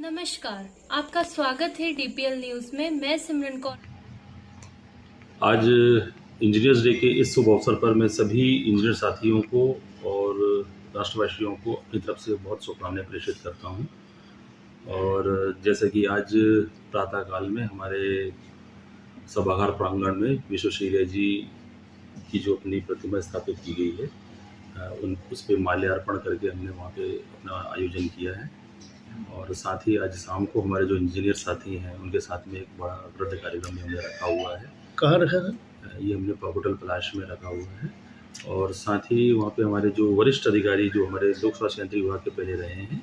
नमस्कार, आपका स्वागत है डीपीएल न्यूज में। मैं सिमरन कौर। आज इंजीनियर्स डे के इस शुभ अवसर पर मैं सभी इंजीनियर साथियों को और राष्ट्रवासियों को अपनी तरफ से बहुत शुभकामनाएं प्रेषित करता हूं। और जैसे कि आज प्रातःकाल में हमारे सभागार प्रांगण में विश्वेश्वरैया जी की जो अपनी प्रतिमा स्थापित की गई है, उस पर माल्यार्पण करके हमने वहाँ पे अपना आयोजन किया है। और साथ ही आज शाम को हमारे जो इंजीनियर साथी हैं उनके साथ में एक बड़ा वृद्ध कार्यक्रम हमने रखा हुआ है। कहाँ रखा था? ये हमने होटल पलाश में रखा हुआ है। और साथ ही वहाँ पे हमारे जो वरिष्ठ अधिकारी जो हमारे लोक स्वास्थ्य यांत्रिक विभाग के पहले रहे हैं,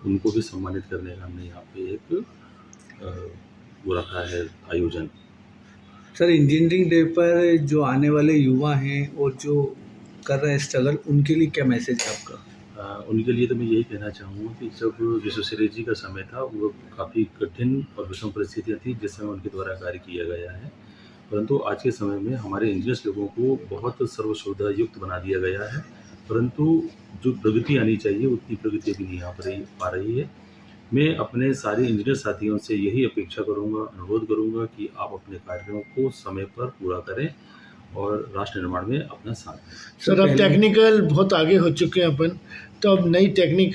उनको भी सम्मानित करने का हमने यहाँ पे एक वो रखा है आयोजन। सर, इंजीनियरिंग डे पर जो आने वाले युवा हैं और जो कर रहे हैं स्ट्रगल, उनके लिए क्या मैसेज है आपका? उनके लिए तो मैं यही कहना चाहूँगा कि जब विश्वेश्वरैया जी का समय था वो काफ़ी कठिन और विषम परिस्थितियाँ थी जिस समय उनके द्वारा कार्य किया गया है, परंतु आज के समय में हमारे इंजीनियर्स लोगों को बहुत सर्व सुविधा युक्त बना दिया गया है, परंतु जो प्रगति आनी चाहिए उतनी प्रगति अभी नहीं पा रही है। मैं अपने सारे इंजीनियर साथियों से यही अपेक्षा करूँगा, अनुरोध करूँगा कि आप अपने कार्यों को समय पर पूरा करें और राष्ट्र निर्माण में अपना साथ दें। सर, अब टेक्निकल बहुत आगे हो चुके हैं अपन, तो अब नई टेक्निक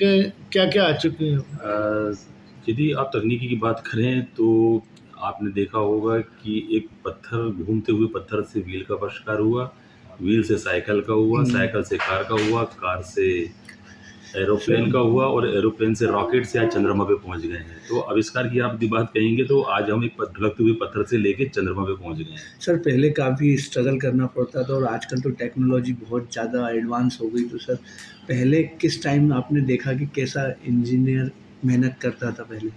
क्या क्या आ चुकी हैं? यदि आप तकनीकी की बात करें तो आपने देखा होगा कि एक पत्थर, घूमते हुए पत्थर से व्हील का आविष्कार हुआ, व्हील से साइकिल का हुआ, साइकिल से कार का हुआ, कार से एरोप्लेन का हुआ और एरोप्लेन से रॉकेट से आज चंद्रमा पे पहुंच गए हैं। तो आविष्कार की आप बात कहेंगे तो आज हम एक ढलकते हुए पत्थर से लेके चंद्रमा पे पहुंच गए हैं। सर, पहले काफ़ी स्ट्रगल करना पड़ता था और आजकल तो टेक्नोलॉजी बहुत ज़्यादा एडवांस हो गई। तो सर, पहले किस टाइम आपने देखा कि कैसा इंजीनियर मेहनत करता था पहले?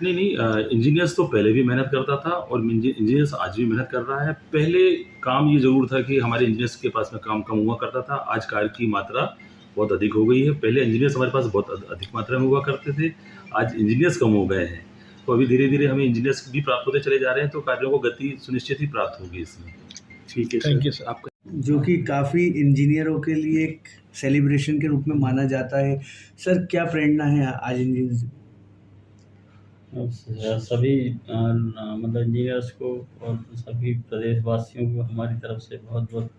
नहीं, इंजीनियर्स तो पहले भी मेहनत करता था और इंजीनियर्स आज भी मेहनत कर रहा है। पहले काम ये ज़रूर था कि हमारे इंजीनियर्स के पास में काम कम हुआ करता था, आज कार्य की मात्रा बहुत अधिक हो गई है। पहले इंजीनियर्स हमारे पास बहुत अधिक मात्रा में हुआ करते थे, आज इंजीनियर्स कम हो गए हैं। तो अभी धीरे धीरे हमें इंजीनियर्स भी प्राप्त होते चले जा रहे हैं, तो कार्यों को गति सुनिश्चित ही प्राप्त होगी इसमें। ठीक है, थैंक यू सर। आपका जो कि काफ़ी इंजीनियरों के लिए एक सेलिब्रेशन के रूप में माना जाता है। सर, क्या प्रेरणा है आज इंजीनियर? सभी मतलब इंजीनियर्स को और सभी प्रदेशवासियों को हमारी तरफ से बहुत बहुत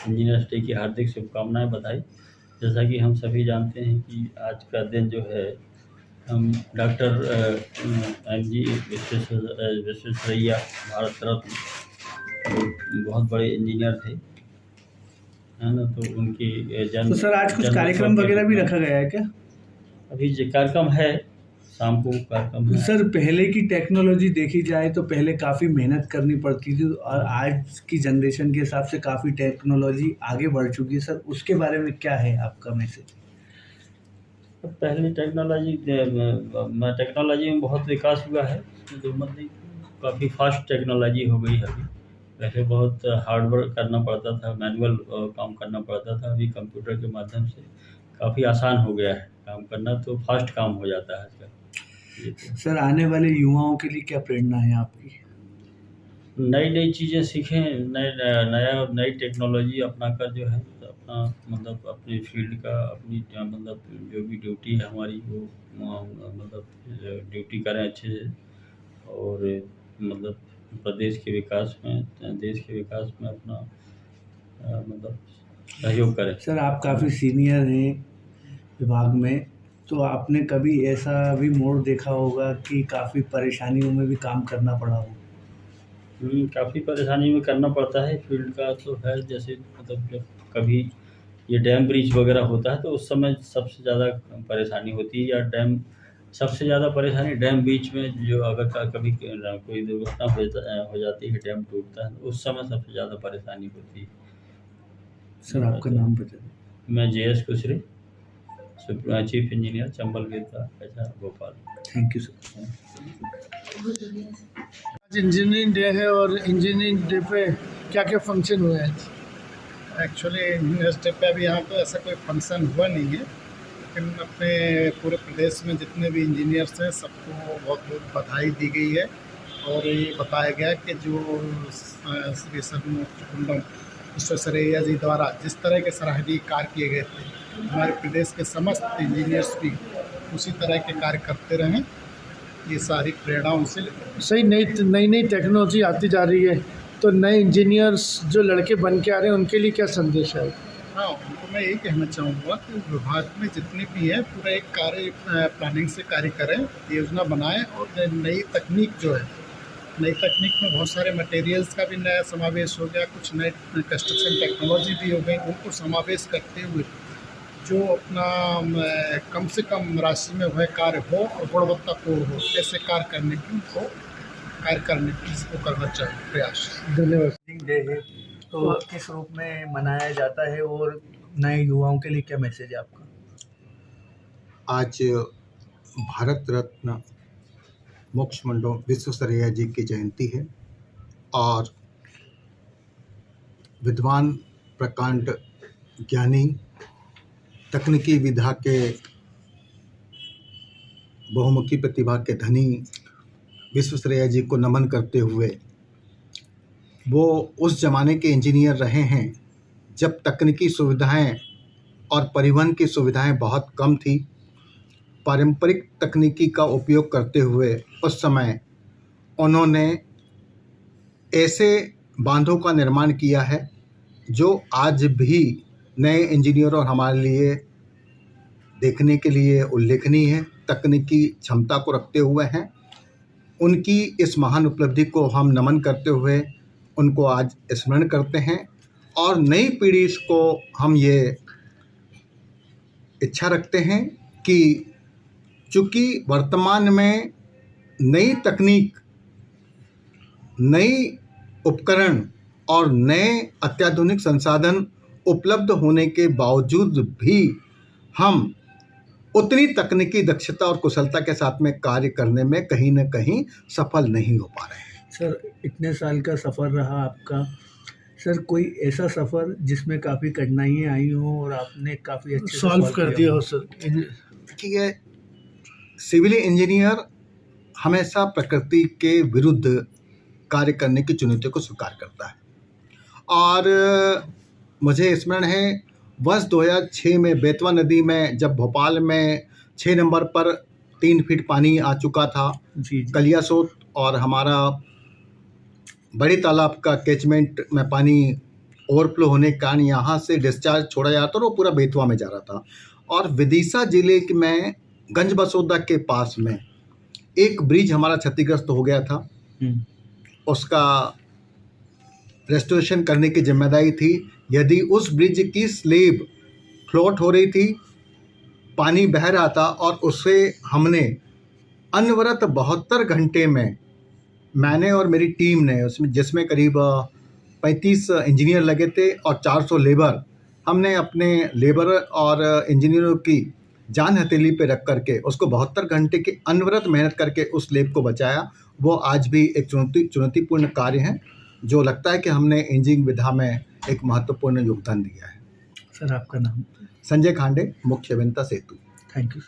इंजीनियर्स डे की हार्दिक शुभकामनाएं, बधाई। जैसा कि हम सभी जानते हैं कि आज का दिन जो है हम डॉक्टर एम.जी. विश्वेश्वरैया भारत रत्न बहुत बड़े इंजीनियर थे, है ना। तो उनकी जन्म, तो सर, आज कुछ कार्यक्रम वगैरह भी रखा गया है क्या? अभी जो कार्यक्रम है, शाम को कार्यक्रम है। सर, पहले की टेक्नोलॉजी देखी जाए तो पहले काफ़ी मेहनत करनी पड़ती थी और आज की जनरेशन के हिसाब से काफ़ी टेक्नोलॉजी आगे बढ़ चुकी है। सर, उसके बारे में क्या है आपका मैसेज? पहले टेक्नोलॉजी में बहुत विकास हुआ है, इसमें दो मत नहीं। काफ़ी फास्ट टेक्नोलॉजी हो गई है अभी। पहले बहुत हार्ड वर्क करना पड़ता था, मैनुअल काम करना पड़ता था। अभी कंप्यूटर के माध्यम से काफ़ी आसान हो गया है काम करना, तो फास्ट काम हो जाता है आजकल। सर, आने वाले युवाओं के लिए क्या प्रेरणा है आपकी? नई नई चीज़ें सीखें, नई टेक्नोलॉजी अपनाकर जो है अपना मतलब अपने फील्ड का, अपनी मतलब जो भी ड्यूटी है हमारी, वो मतलब ड्यूटी करें अच्छे से और मतलब प्रदेश के विकास में, देश के विकास में अपना मतलब सहयोग करें। सर, आप काफ़ी सीनियर हैं विभाग में, तो आपने कभी ऐसा भी मोड़ देखा होगा कि काफ़ी परेशानियों में भी काम करना पड़ा हो? काफ़ी परेशानी में करना पड़ता है, फील्ड का तो है। जैसे मतलब जब कभी ये डैम ब्रीच वगैरह होता है तो उस समय सबसे ज़्यादा परेशानी होती है, या डैम सबसे ज़्यादा परेशानी डैम बीच में जो अगर कभी कोई दुर्घटना हो जाती है, डैम टूटता है, तो उस समय सबसे ज़्यादा परेशानी होती है। सर, आपका नाम बता दें। मैं J S. Kushre, chief engineer, Chambal गिरदा, भोपाल। Thank you sir. आज इंजीनियरिंग डे है और इंजीनियरिंग डे पे क्या क्या फंक्शन हुए हैं? एक्चुअली इंजीनियर्स डे पे अभी यहाँ पे ऐसा कोई फंक्शन हुआ नहीं है, लेकिन अपने पूरे प्रदेश में जितने भी इंजीनियर्स हैं सबको बहुत बहुत बधाई दी गई है। और ये बताया गया कि जो श्री सर्वोत्तम विश्वेश्वरैया जी द्वारा जिस तरह के सराहनीय कार्य किए गए थे, हमारे प्रदेश के समस्त इंजीनियर्स भी उसी तरह के कार्य करते रहें ये सारी प्रेरणा उनसे लेते सही नई नई टेक्नोलॉजी आती जा रही है, तो नए इंजीनियर्स जो लड़के बन के आ रहे हैं उनके लिए क्या संदेश है? हाँ, उनको मैं यही कहना चाहूँगा कि विभाग में जितने भी हैं पूरा एक कार्य प्लानिंग से कार्य करें, योजना बनाएं और नई तकनीक जो है, नई तकनीक में बहुत सारे मटेरियल्स का भी नया समावेश हो गया, कुछ नए कंस्ट्रक्शन टेक्नोलॉजी भी हो गई, उनको समावेश करते हुए जो अपना कम से कम राशि में वह कार्य हो और गुणवत्तापूर्ण हो, ऐसे कार्य करने की उनको कार्य करने की इसको करना चाहिए प्रयास। धन्यवाद। डे है तो किस रूप में मनाया जाता है और नए युवाओं के लिए क्या मैसेज है आपका? आज भारत रत्न मोक्ष मंडो विश्वेश्वरैया जी की जयंती है और विद्वान प्रकांड ज्ञानी तकनीकी विधा के बहुमुखी प्रतिभा के धनी विश्वेश्वरैया जी को नमन करते हुए, वो उस ज़माने के इंजीनियर रहे हैं जब तकनीकी सुविधाएं और परिवहन की सुविधाएं बहुत कम थी। पारंपरिक तकनीकी का उपयोग करते हुए उस समय उन्होंने ऐसे बांधों का निर्माण किया है जो आज भी नए इंजीनियरों और हमारे लिए देखने के लिए उल्लेखनीय है, तकनीकी क्षमता को रखते हुए हैं। उनकी इस महान उपलब्धि को हम नमन करते हुए उनको आज स्मरण करते हैं और नई पीढ़ी को हम ये इच्छा रखते हैं कि चूँकि वर्तमान में नई तकनीक, नई उपकरण और नए अत्याधुनिक संसाधन उपलब्ध होने के बावजूद भी हम उतनी तकनीकी दक्षता और कुशलता के साथ में कार्य करने में कहीं न कहीं सफल नहीं हो पा रहे हैं। सर, इतने साल का सफ़र रहा आपका, सर कोई ऐसा सफ़र जिसमें काफ़ी कठिनाइयाँ आई हों और आपने काफ़ी अच्छे से सॉल्व कर दिया हो सर? देखिए, सिविल इंजीनियर हमेशा प्रकृति के विरुद्ध कार्य करने की चुनौतियों को स्वीकार करता है और मुझे स्मरण है वर्ष 2006 में बेतवा नदी में जब भोपाल में 6 नंबर पर 3 फीट पानी आ चुका था, जी। कलियासोत और हमारा बड़ी तालाब का कैचमेंट में पानी ओवरफ्लो होने के कारण यहाँ से डिस्चार्ज छोड़ा जा रहा था और वो पूरा बेतवा में जा रहा था और विदिशा जिले में गंज बसोदा के पास में एक ब्रिज हमारा क्षतिग्रस्त हो गया था। उसका रेस्टोरेशन करने की जिम्मेदारी थी। यदि उस ब्रिज की स्लेब फ्लोट हो रही थी, पानी बह रहा था और उसे हमने अनवरत 72 घंटे में मैंने और मेरी टीम ने उसमें जिसमें करीब 35 इंजीनियर लगे थे और 400 लेबर, हमने अपने लेबर और इंजीनियरों की जान हथेली पे रख करके उसको 72 घंटे की अनवरत मेहनत करके उस स्लेब को बचाया। वो आज भी एक चुनौतीपूर्ण कार्य है जो लगता है कि हमने इंजीनियरिंग विधा में एक महत्वपूर्ण योगदान दिया है। सर, आपका नाम? संजय खांडे, मुख्य अभियंता सेतु। Thank you.